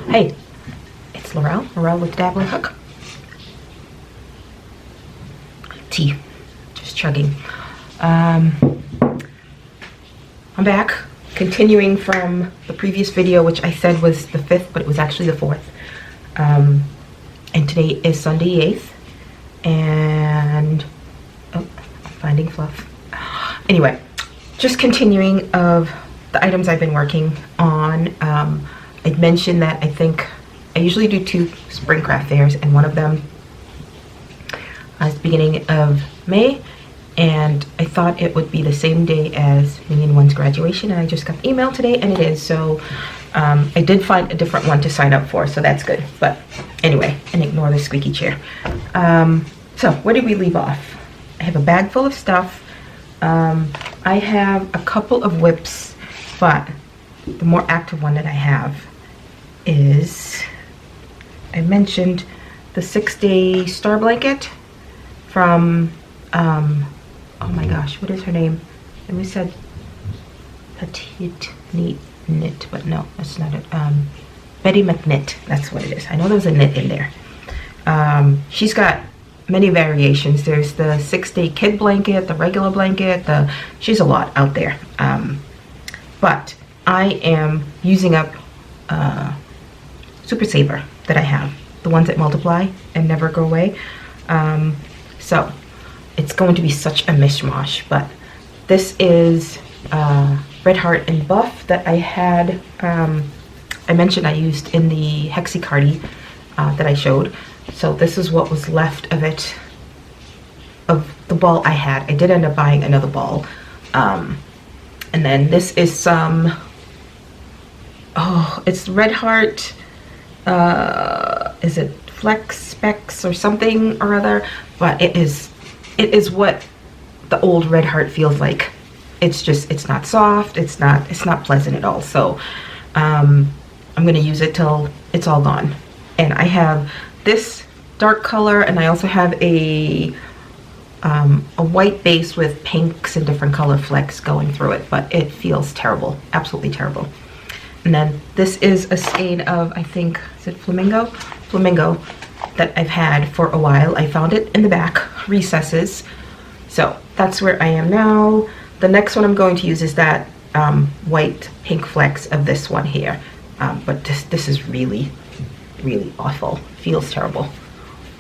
Hey, it's Laurel with Dabbling Hook. Tea, just chugging. I'm back, continuing from the previous video, which I said was the 5th, but it was actually the 4th. And today is Sunday 8th, and oh, I'm finding fluff. Anyway, just continuing of the items I've been working on. I'd mentioned that I think I usually do 2 spring craft fairs, and one of them is the beginning of May, and I thought it would be the same day as me and one's graduation, and I just got an email today, and it is. So I did find a different one to sign up for, so that's good. But anyway, and ignore the squeaky chair. So where did we leave off? I have a bag full of stuff. I have a couple of whips, but the more active one that I have is, I mentioned the 6-day star blanket from oh my gosh, what is her name? And we said Petite Knit, but no, that's not it. Betty McKnit, that's what it is. I know there's a knit in there. She's got many variations. There's the 6-day kid blanket, the regular blanket, she's a lot out there. But I am using up Super Saver that I have, the ones that multiply and never go away. So it's going to be such a mishmash, but this is Red Heart and Buff that I had, I mentioned I used in the Hexicardi that I showed. So this is what was left of it, of the ball I had. I did end up buying another ball. And then this is some, oh, it's Red Heart, is it Flex Specs or something or other? But it is what the old Red Heart feels like. It's just, it's not soft, it's not pleasant at all. So I'm gonna use it till it's all gone. And I have this dark color, and I also have a white base with pinks and different color flecks going through it, but it feels terrible, absolutely terrible. And then this is a skein of, I think, is it Flamingo? Flamingo that I've had for a while. I found it in the back recesses. So that's where I am now. The next one I'm going to use is that white pink flecks of this one here. But this is really, really awful. Feels terrible.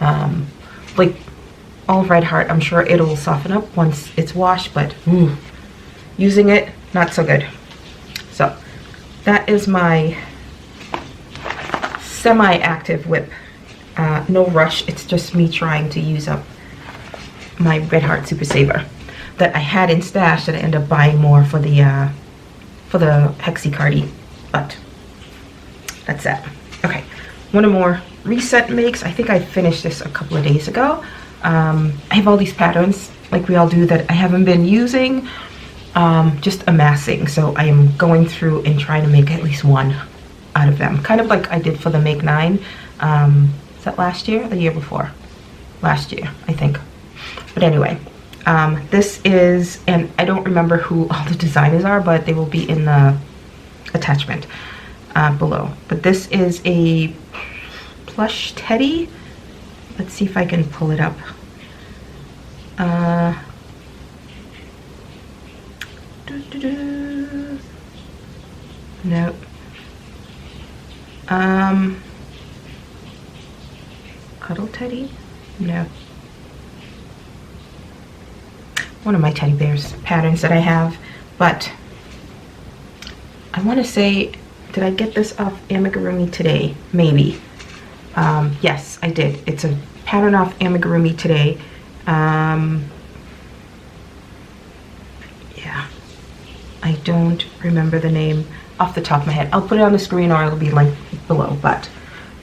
Like all Red Heart, I'm sure it'll soften up once it's washed, but using it, not so good. So that is my semi-active whip. No rush, it's just me trying to use up my Red Heart Super Saver that I had in stash that I ended up buying more for the Hexicardi, but that's that. Okay, one more reset makes. I think I finished this a couple of days ago. I have all these patterns like we all do that I haven't been using, just amassing. So I am going through and trying to make at least one out of them, kind of like I did for the Make 9. Is that last year or the year before? Last year, I think. But anyway, this is, and I don't remember who all the designers are, but they will be in the attachment below. But this is a plush teddy. Let's see if I can pull it up. Nope. Cuddle teddy? No. One of my teddy bears patterns that I have, but I want to say, did I get this off Amigurumi today? Maybe. Yes, I did. It's a pattern off Amigurumi today. Yeah, I don't remember the name off the top of my head. I'll put it on the screen or it'll be linked below, but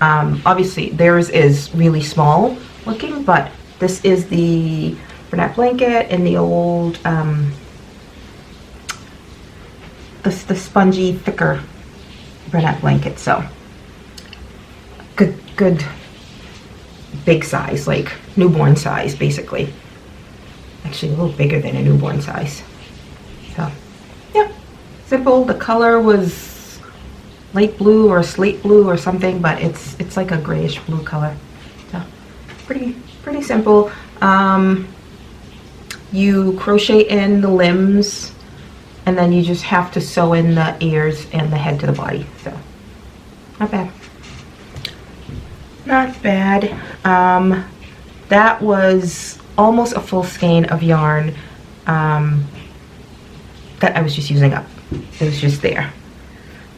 obviously theirs is really small looking, but this is the Bernat blanket and the old the spongy thicker Bernat blanket. So good big size, like newborn size basically. Actually a little bigger than a newborn size. So yeah, simple. The color was light blue or slate blue or something, but it's like a grayish blue color. So pretty simple. You crochet in the limbs, and then you just have to sew in the ears and the head to the body. So not bad. Not bad. That was almost a full skein of yarn that I was just using up. It was just there.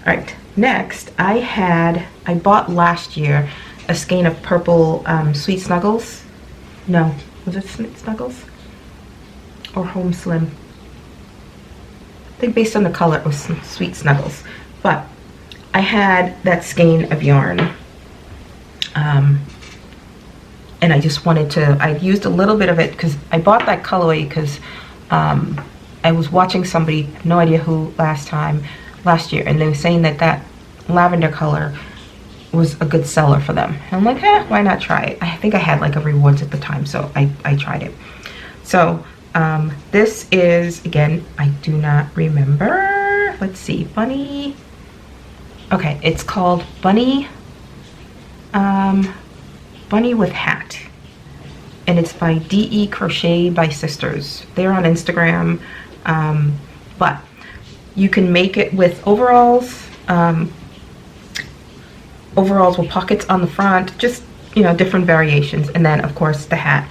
All right, next I bought last year a skein of purple Sweet Snuggles. No, was it Sweet Snuggles or Home Slim? I think based on the color it was Sweet Snuggles, but I had that skein of yarn, and I just wanted to, I used a little bit of it because I bought that colorway because I was watching somebody, no idea who, last year, and they were saying that that lavender color was a good seller for them. And I'm like, why not try it? I think I had like a rewards at the time, so I tried it. So this is, again, I do not remember. Let's see, Bunny. Okay, it's called Bunny with Hat, and it's by DE Crochet by Sisters. They're on Instagram, but you can make it with overalls, overalls with pockets on the front, just, you know, different variations, and then of course the hat.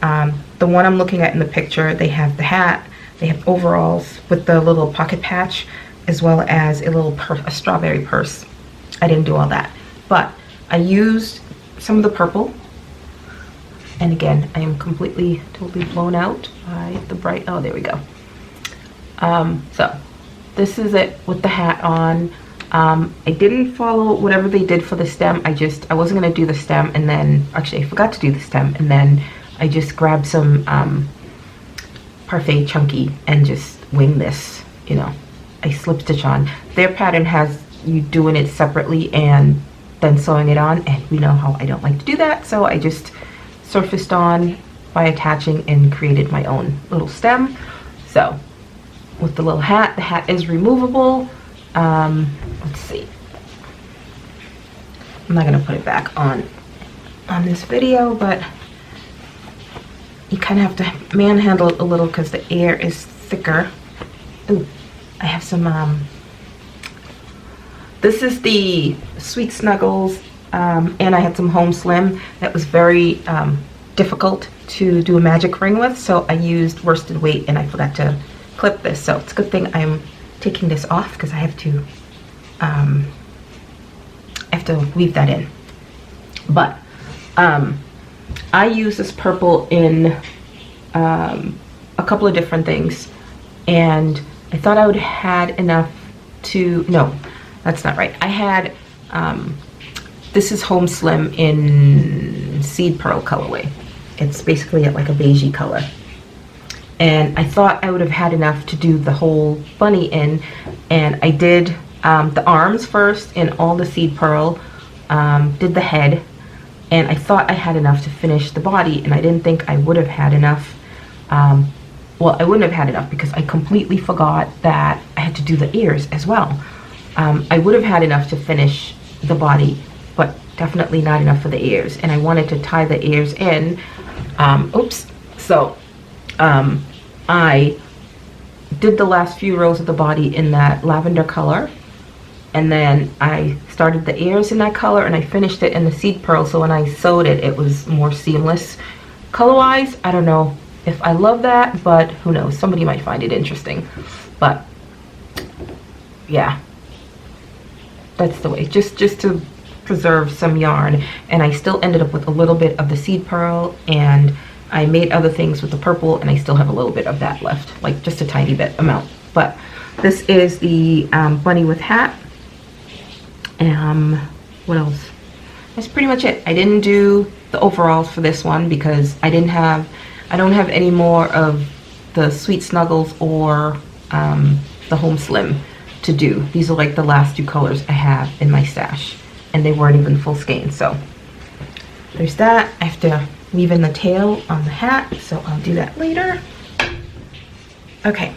The one I'm looking at in the picture, they have the hat, they have overalls with the little pocket patch, as well as a strawberry purse. I didn't do all that, but I used some of the purple, and again, I am totally blown out by the bright, oh, there we go. So this is it with the hat on. I didn't follow whatever they did for the stem. I wasn't gonna do the stem, and then, actually I forgot to do the stem, and then I just grabbed some Parfait Chunky and just wing this, you know. I slip stitch on. Their pattern has you doing it separately and then sewing it on, and we know how I don't like to do that, so I just surfaced on by attaching and created my own little stem. So with the little hat, the hat is removable. Let's see, I'm not gonna put it back on this video, but you kind of have to manhandle it a little because the air is thicker. Ooh, I have some this is the Sweet Snuggles, and I had some Home Slim that was very difficult to do a magic ring with, so I used worsted weight, and I forgot to clip this, so it's a good thing I'm taking this off because I have to weave that in. But I use this purple in a couple of different things, and I thought I would have had enough to, no, that's not right. I had, this is Home Slim in Seed Pearl colorway. It's basically like a beigey color. And I thought I would have had enough to do the whole bunny in, and I did the arms first in all the Seed Pearl, did the head, and I thought I had enough to finish the body, and I didn't think I would have had enough. Well, I wouldn't have had enough because I completely forgot that I had to do the ears as well. I would have had enough to finish the body, but definitely not enough for the ears, and I wanted to tie the ears in. Oops. So I did the last few rows of the body in that lavender color, and then I started the ears in that color, and I finished it in the Seed Pearl, so when I sewed it, it was more seamless. Color-wise, I don't know if I love that, but who knows, somebody might find it interesting. But yeah, that's the way, just to preserve some yarn. And I still ended up with a little bit of the Seed Pearl, and I made other things with the purple, and I still have a little bit of that left, like just a tiny bit amount. But this is the bunny with hat. What else? That's pretty much it. I didn't do the overalls for this one because I don't have any more of the Sweet Snuggles or the Home Slim to do. These are like the last two colors I have in my stash, and they weren't even full skein. So there's that. I have to weave in the tail on the hat, so I'll do that later. Okay,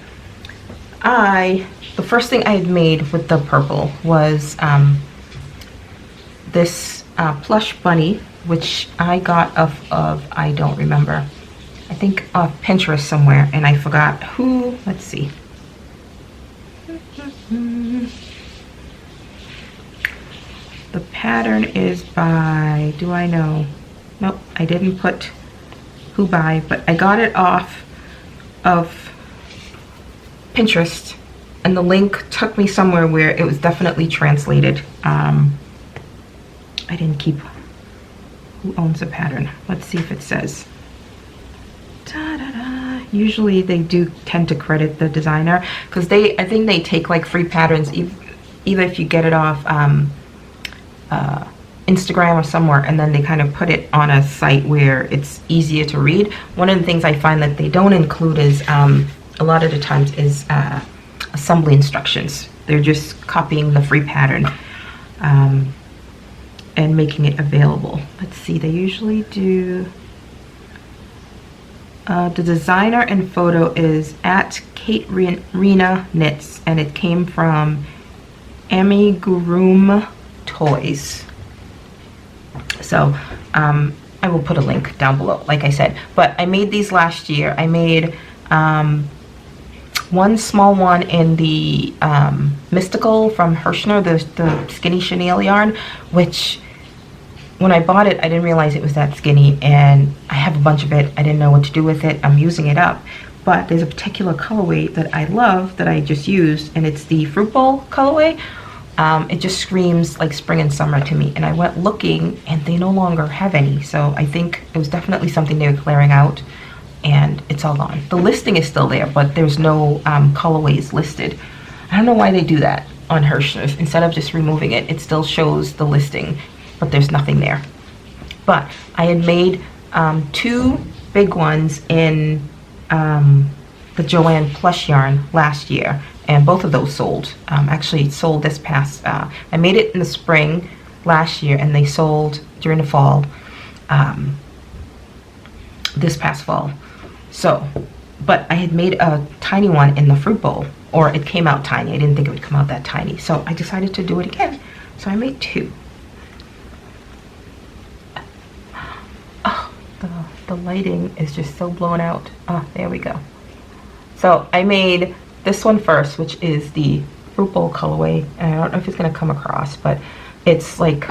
the first thing I had made with the purple was this plush bunny, which I got off of, I don't remember, I think off Pinterest somewhere, and I forgot who. Let's see. The pattern is by, do I know? Nope, I didn't put who by, but I got it off of Pinterest, and the link took me somewhere where it was definitely translated. I didn't keep who owns the pattern. Let's see if it says. Ta-da-da. Usually they do tend to credit the designer, because I think they take like free patterns, either if you get it off Instagram or somewhere, and then they kind of put it on a site where it's easier to read. One of the things I find that they don't include is a lot of the times is assembly instructions. They're just copying the free pattern and making it available. Let's see, they usually do. The designer and photo is at Kate Rena Knits, and it came from Amigurumi Toys. So I will put a link down below, like I said. But I made these last year. I made one small one in the Mystical from Hirschner, the skinny chenille yarn, which when I bought it, I didn't realize it was that skinny, and I have a bunch of it. I didn't know what to do with it. I'm using it up. But there's a particular colorway that I love that I just used, and it's the Fruit Bowl colorway. It just screams like spring and summer to me, and I went looking and they no longer have any, so I think it was definitely something they were clearing out, and it's all gone. The listing is still there, but there's no colorways listed. I don't know why they do that on Hirschner. Instead of just removing it, it still shows the listing, but there's nothing there. But I had made two big ones in the Joanne plush yarn last year, and both of those sold. Actually, it sold this past, I made it in the spring last year, and they sold during the fall, this past fall. So, but I had made a tiny one in the Fruit Bowl, or it came out tiny. I didn't think it would come out that tiny, so I decided to do it again. So I made two. Oh, the lighting is just so blown out. Oh, there we go. So I made this one first, which is the Fruit Bowl colorway, and I don't know if it's going to come across, but it's like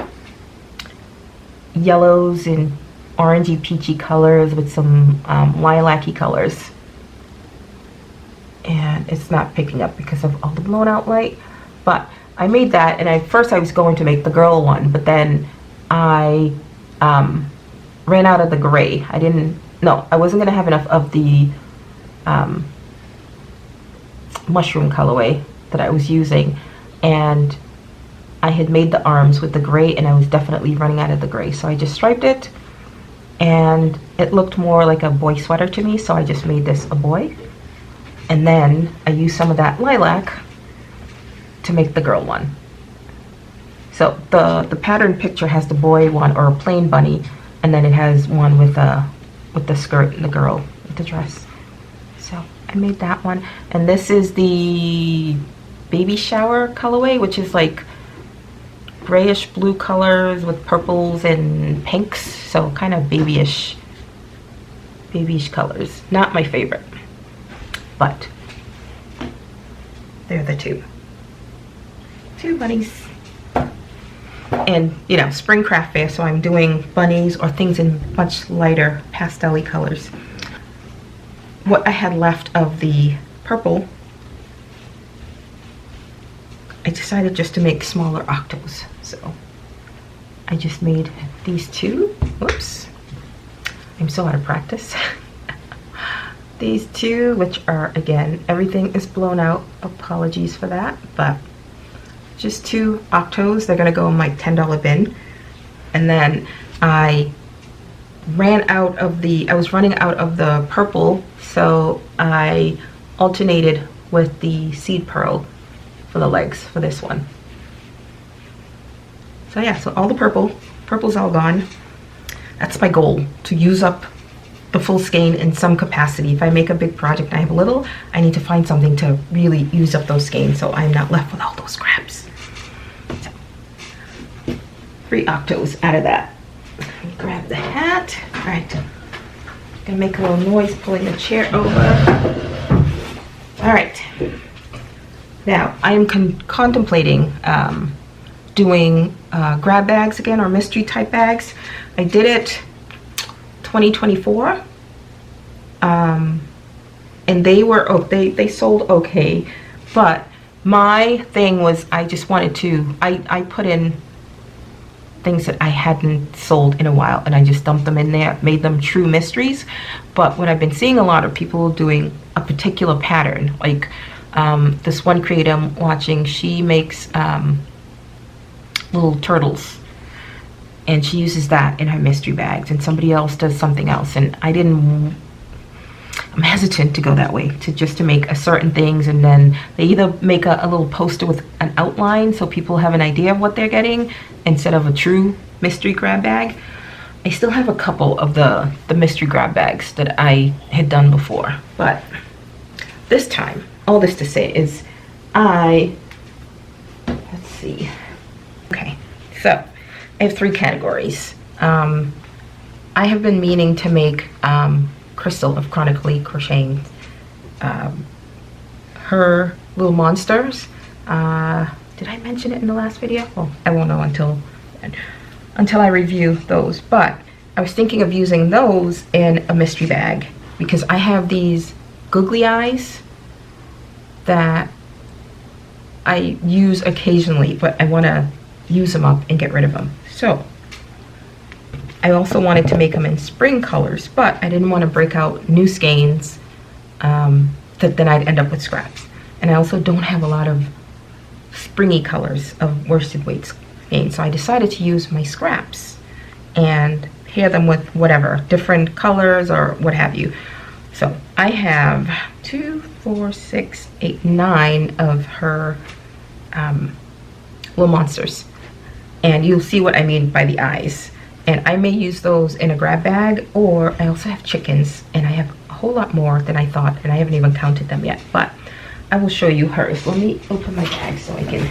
yellows and orangey peachy colors with some lilac-y colors, and it's not picking up because of all the blown out light. But I made that, and at first I was going to make the girl one, but then I ran out of the gray. I wasn't going to have enough of the mushroom colorway that I was using, and I had made the arms with the gray, and I was definitely running out of the gray, so I just striped it, and it looked more like a boy sweater to me, so I just made this a boy, and then I used some of that lilac to make the girl one. So the pattern picture has the boy one, or a plain bunny, and then it has one with the skirt and the girl with the dress. So I made that one, and this is the baby shower colorway, which is like grayish blue colors with purples and pinks, so kind of babyish colors. Not my favorite, but they're the two bunnies. And you know, spring craft fair, so I'm doing bunnies or things in much lighter pastel-y colors. What I had left of the purple, I decided just to make smaller octos, so I just made these two. Whoops, I'm so out of practice. These two, which are, again, everything is blown out, apologies for that, but just two octos. They're gonna go in my $10 bin. And then I was running out of the purple, so I alternated with the seed pearl for the legs for this one. So yeah, so all the purple's all gone. That's my goal, to use up the full skein in some capacity. If I make a big project and I have a little, I need to find something to really use up those skeins so I'm not left with all those scraps. So, 3 octos out of that. Let me grab the hat. All right, gonna make a little noise pulling the chair over. All right, now I am contemplating doing grab bags again, or mystery type bags. I did it 2024, and they were they sold okay, but my thing was I just wanted to I put in things that I hadn't sold in a while, and I just dumped them in there, made them true mysteries. But what I've been seeing a lot of people doing a particular pattern, like this one creator I'm watching, she makes little turtles, and she uses that in her mystery bags, and somebody else does something else, and I'm hesitant to go that way, to make a certain things, and then they either make a little poster with an outline so people have an idea of what they're getting instead of a true mystery grab bag. I still have a couple of the mystery grab bags that I had done before, but this time, all this to say is let's see. Okay, so I have 3 categories. I have been meaning to make Crystal of Chronically Crocheting her little monsters. Did I mention it in the last video? Well, I won't know until I review those, but I was thinking of using those in a mystery bag because I have these googly eyes that I use occasionally, but I want to use them up and get rid of them. So I also wanted to make them in spring colors, but I didn't want to break out new skeins that then I'd end up with scraps. And I also don't have a lot of springy colors of worsted weight skeins, so I decided to use my scraps and pair them with whatever, different colors or what have you. So I have 2, 4, 6, 8, 9 of her little monsters, and you'll see what I mean by the eyes. And I may use those in a grab bag, or I also have chickens, and I have a whole lot more than I thought, and I haven't even counted them yet, but I will show you hers. Let me open my bag so I can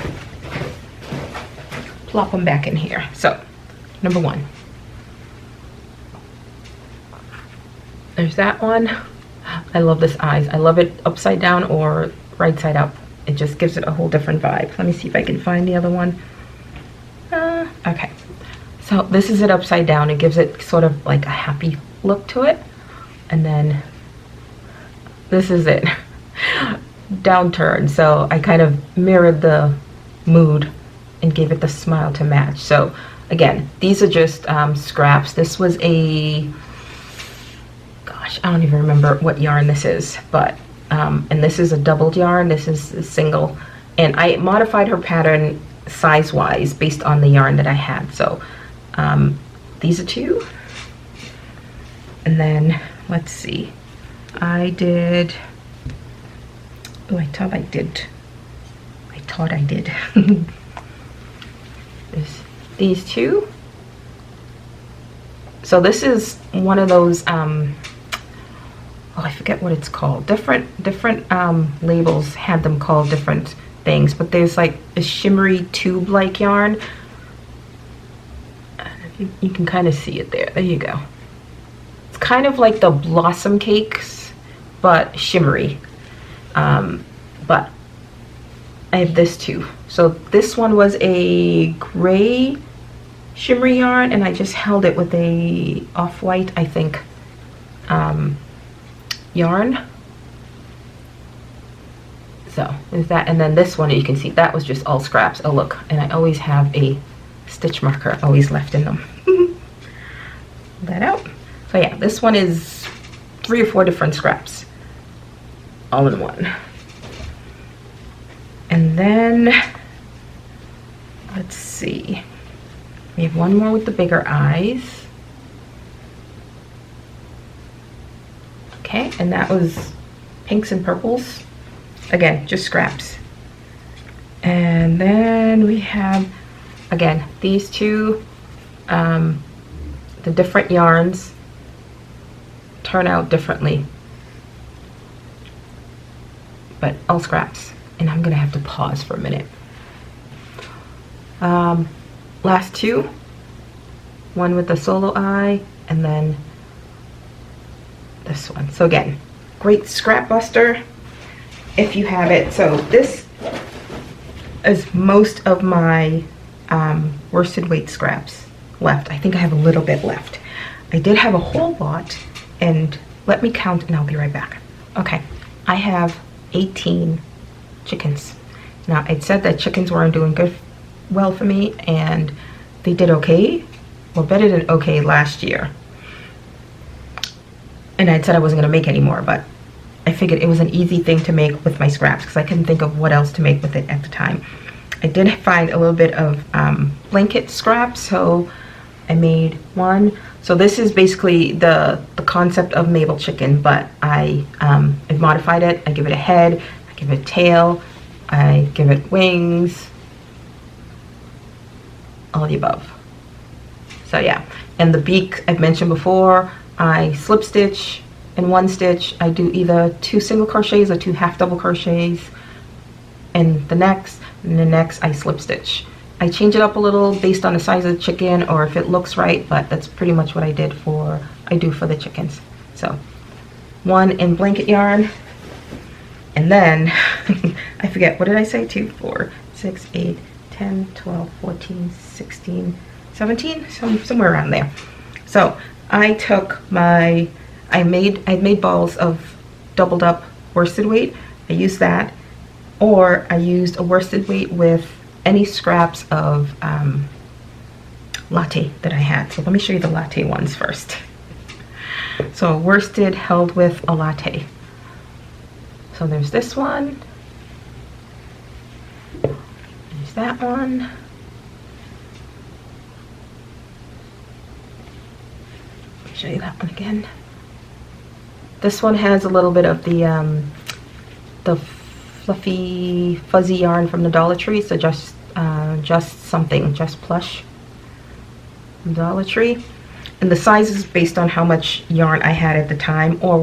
plop them back in here. So, number 1. There's that one. I love this eyes. I love it upside down or right side up. It just gives it a whole different vibe. Let me see if I can find the other one. Okay. So this is it upside down. It gives it sort of like a happy look to it. And then this is it downturned. So I kind of mirrored the mood and gave it the smile to match. So again, these are just scraps. This was a, gosh, I don't even remember what yarn this is, but and this is a doubled yarn. This is a single, and I modified her pattern size wise based on the yarn that I had. So these are 2, and then let's see, I did, oh, I thought I did There's these 2. So this is one of those oh, I forget what it's called. Different labels had them called different things, but there's like a shimmery tube like yarn. You can kind of see it there. There you go. It's kind of like the blossom cakes, but shimmery. But I have this too. So this one was a gray shimmery yarn, and I just held it with a off-white, I think, yarn. So there's that, and then this one you can see that was just all scraps. Oh look, and I always have a stitch marker always left in them. That out. So yeah, this one is 3 or 4 different scraps all in one. And then let's see, we have one more with the bigger eyes. Okay, and that was pinks and purples. Again, just scraps. And then we have, again, these 2, the different yarns, turn out differently. But all scraps. And I'm gonna have to pause for a minute. Last two. One with the solo eye, and then this one. So again, great scrap buster if you have it. So this is most of my worsted weight scraps left. I think I have a little bit left. I did have a whole lot, and let me count and I'll be right back. Okay, I have 18 chickens. Now, it said that chickens weren't doing well for me, and they did okay, well, better than okay last year. And I'd said I wasn't gonna make any more, but I figured it was an easy thing to make with my scraps because I couldn't think of what else to make with it at the time. I did find a little bit of blanket scraps, so I made one. So this is basically the concept of Mabel chicken, but I modified it. I give it a head, I give it a tail, I give it wings, all the above. So yeah, and the beak I've mentioned before, I slip stitch in one stitch. I do either 2 single crochets or 2 half double crochets in the next, and the next I slip stitch. I change it up a little based on the size of the chicken or if it looks right, but that's pretty much what I do for the chickens. So one in blanket yarn, and then I forget, what did I say? 2, 4, 6, 8, 10, 12, 14, 16, 17, somewhere around there. So I took I made balls of doubled up worsted weight. I used that, or I used a worsted weight with any scraps of latte that I had. So let me show you the latte ones first. So worsted held with a latte. So there's this one. There's that one. Let me show you that one again. This one has a little bit of the fluffy fuzzy yarn from the Dollar Tree, so just plush from Dollar Tree. And the size is based on how much yarn I had at the time, or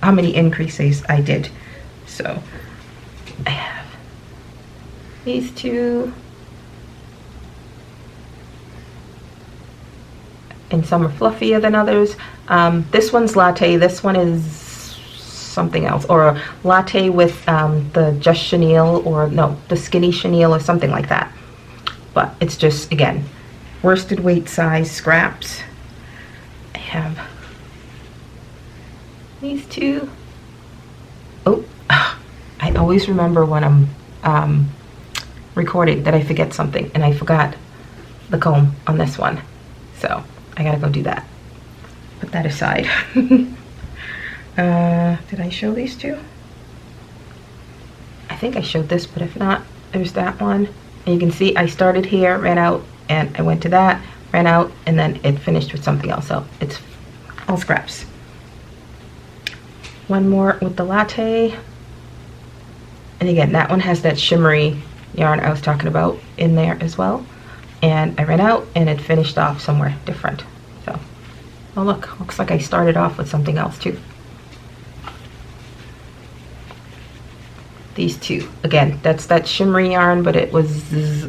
how many increases I did. So I have these two, and some are fluffier than others. This one's latte, this one is something else, or a latte with the just chenille, or no, the skinny chenille or something like that. But it's just, again, worsted weight size scraps. I have these two. Oh, I always remember when I'm recording that I forget something, and I forgot the comb on this one. So I gotta go do that. Put that aside. Did I show these two? I think I showed this, but if not, there's that one. And you can see I started here, ran out, and I went to that, ran out, and then it finished with something else. So it's all scraps. One more with the latte. And again, that one has that shimmery yarn I was talking about in there as well. And I ran out, and it finished off somewhere different. So, oh look, looks like I started off with something else too. These two, again, that's that shimmery yarn, but it was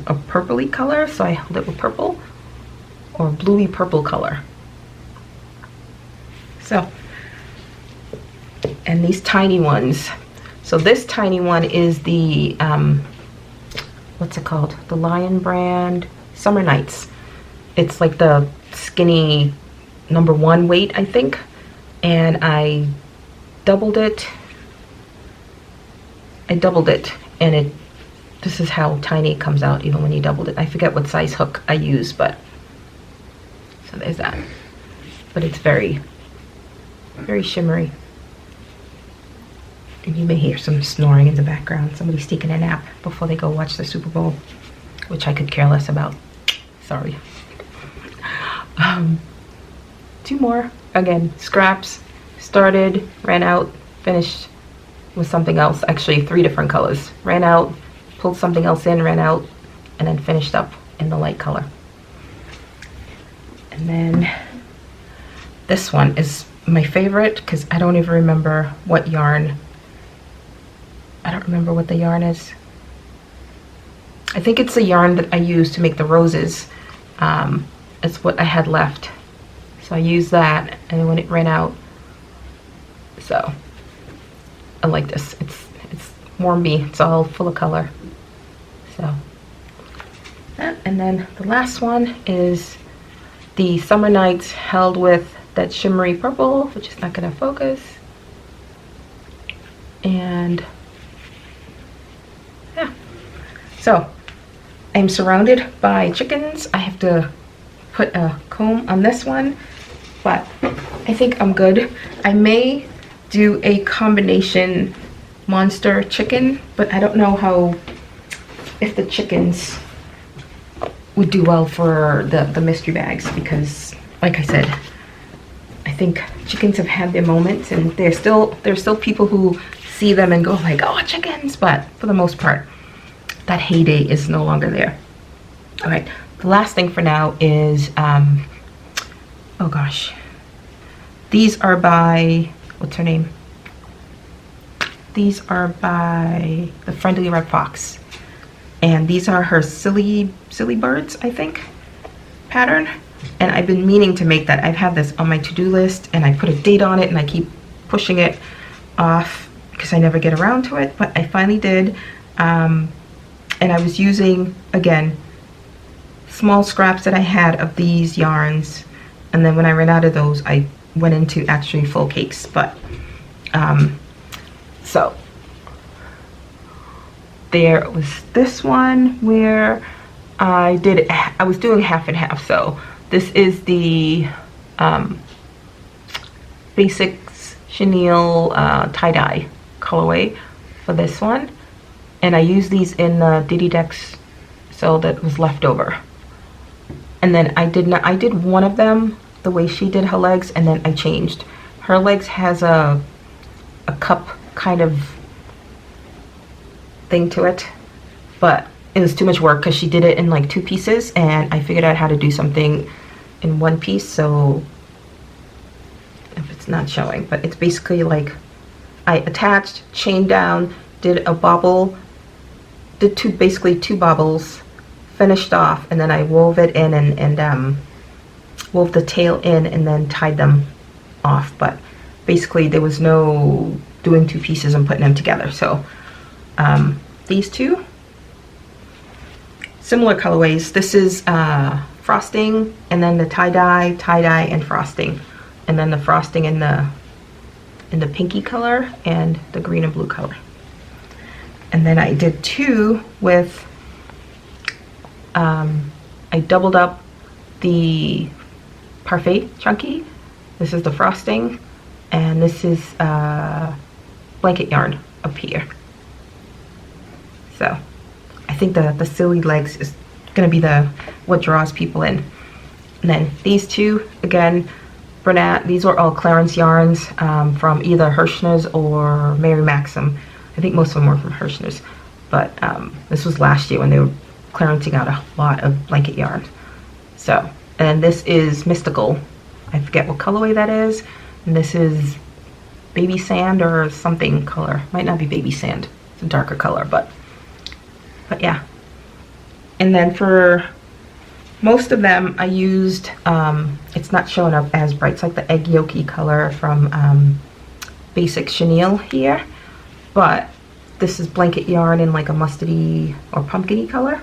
a purpley color, so I held it with purple, or bluey purple color. So, and these tiny ones. So this tiny one is the, what's it called? The Lion brand Summer Nights. It's like the skinny #1 weight, I think. And I doubled it. And this is how tiny it comes out even when you doubled it. I forget what size hook I use, but so there's that. But it's very, very shimmery. And you may hear some snoring in the background. Somebody's taking a nap before they go watch the Super Bowl, which I could care less about. Sorry. 2 more. Again, scraps. Started, ran out, finished with something else. Actually, 3 different colors. Ran out, pulled something else in, ran out, and then finished up in the light color. And then this one is my favorite, because I don't even remember what yarn. I don't remember what the yarn is. I think it's the yarn that I used to make the roses. It's what I had left. So I used that, and when it ran out, so I like this. It's warm me. It's all full of color. So that, and then the last one is the Summer Nights held with that shimmery purple, which is not gonna focus. And yeah, so I'm surrounded by chickens. I have to put a comb on this one, but I think I'm good. I may do a combination monster chicken, but I don't know how, if the chickens would do well for the mystery bags, because like I said, I think chickens have had their moments, and there's still people who see them and go like, oh, chickens, but for the most part, that heyday is no longer there. All right, the last thing for now is, oh gosh, these are by, what's her name? These are by the Friendly Red Fox. And these are her silly birds, I think, pattern. And I've been meaning to make that. I've had this on my to-do list, and I put a date on it, and I keep pushing it off because I never get around to it, but I finally did. And I was using, again, small scraps that I had of these yarns, and then when I ran out of those, I went into actually full cakes. But so there was this one where I was doing half and half. So this is the Basics Chenille tie-dye colorway for this one, and I used these in the Diddy Decks, so that was left over. And then I did one of them the way she did her legs, and then I changed. Her legs has a cup kind of thing to it, but it was too much work because she did it in like 2 pieces, and I figured out how to do something in 1 piece. So if it's not showing, but it's basically like I attached, chained down, did a bobble, did basically two bobbles, finished off, and then I wove it in and wove the tail in and then tied them off. But basically there was no doing 2 pieces and putting them together. So these two similar colorways. This is frosting, and then the tie-dye, and frosting, and then the frosting in the pinky color and the green and blue color. And then I did 2 with I doubled up the Parfait Chunky. This is the frosting, and this is blanket yarn up here. So I think the silly legs is gonna be what draws people in. And then these 2, again, Bernat. These were all clearance yarns from either Hirschner's or Mary Maxim. I think most of them were from Hirschner's, but this was last year when they were clearancing out a lot of blanket yarn. So, and this is Mystical. I forget what colorway that is. And this is Baby Sand or something color. Might not be Baby Sand. It's a darker color, but yeah. And then for most of them I used, it's not showing up as bright. It's like the egg yolky color from Basic Chenille here. But this is blanket yarn in like a mustardy or pumpkin-y color.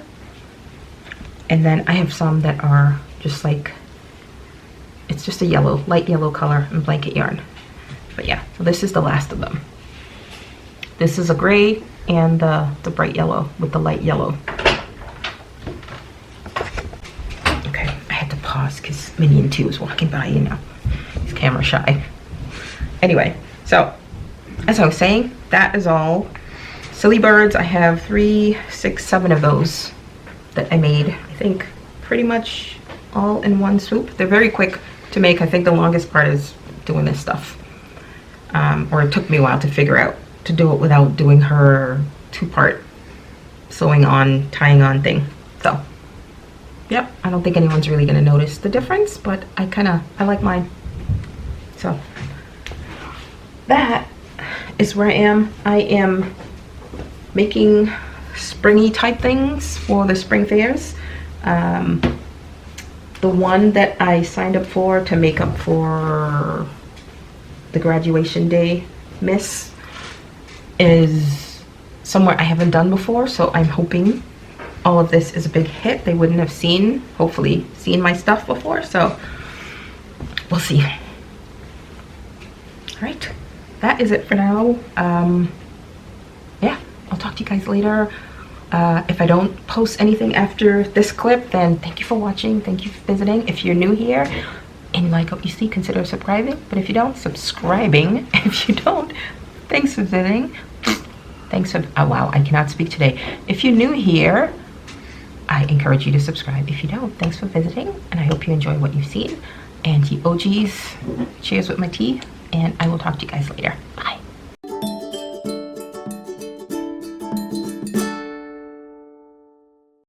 And then I have some that are just like, it's just a yellow, light yellow color and blanket yarn. But yeah, so this is the last of them. This is a gray and the bright yellow with the light yellow. Okay, I had to pause because Minion 2 was walking by, you know. He's camera shy. Anyway, so as I was saying, that is all. Silly birds, I have 3, 6, 7 of those that I made. I think pretty much all in one swoop. They're very quick to make. I think the longest part is doing this stuff. Or it took me a while to figure out to do it without doing her 2-part sewing on, tying on thing. So, yep, I don't think anyone's really gonna notice the difference, but I like mine. So, that is where I am. I am making springy type things for the spring fairs. The one that I signed up for to make up for the graduation day miss is somewhere I haven't done before, so I'm hoping all of this is a big hit. They wouldn't have hopefully seen my stuff before, so we'll see. All right, that is it for now. Yeah, I'll talk to you guys later. If I don't post anything after this clip, then thank you for watching. Thank you for visiting. If you're new here and you like what you see, consider subscribing. But if you don't, subscribing. If you don't, thanks for visiting. Thanks for, oh wow, I cannot speak today. If you're new here, I encourage you to subscribe. If you don't, thanks for visiting. And I hope you enjoy what you've seen. And you OGs, cheers with my tea. And I will talk to you guys later. Bye.